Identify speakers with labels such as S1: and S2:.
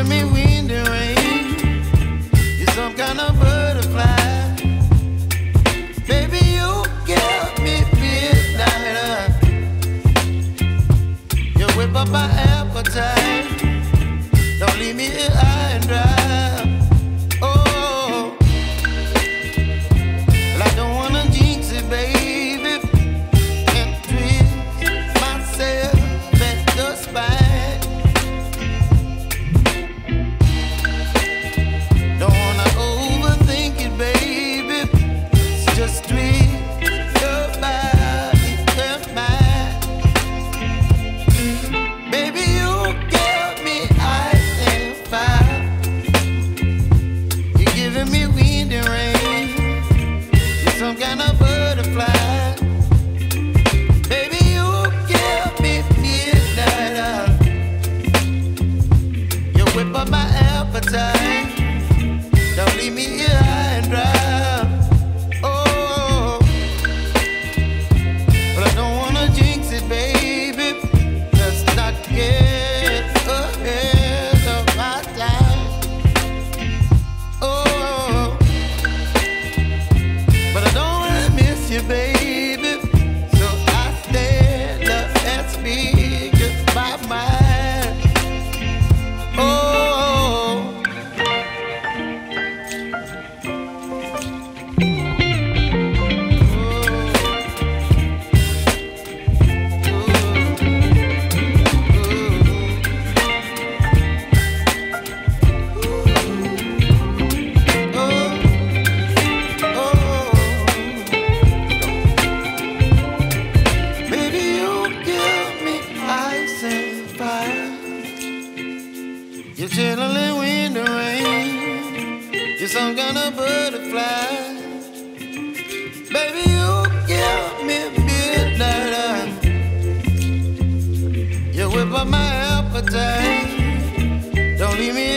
S1: giving me wind and rain. You're some kind of butterfly. Baby, you give me midnight. You whip up my appetite. Don't leave me here high and dry. Oh, well, I don't wanna jinx it, baby, and twist myself at the spine. Don't wanna overthink it, baby. It's just twist your body and mine. Baby, you give me ice and fire. You're giving me wind and rain. You're some kind of butterfly. Baby, you give me midnight. You whip up my appetite. Don't leave me here high and dry. Oh, but I don't wanna jinx it, baby. Let's not get ahead of my time. Oh, but I don't wanna miss you, baby. So I stand up and speak just my mind. Oh. Baby, you give me ice and fire. You're chilling wind and rain. You're some kind of butterfly. Baby, you give me midnight. You whip up my appetite. Don't leave me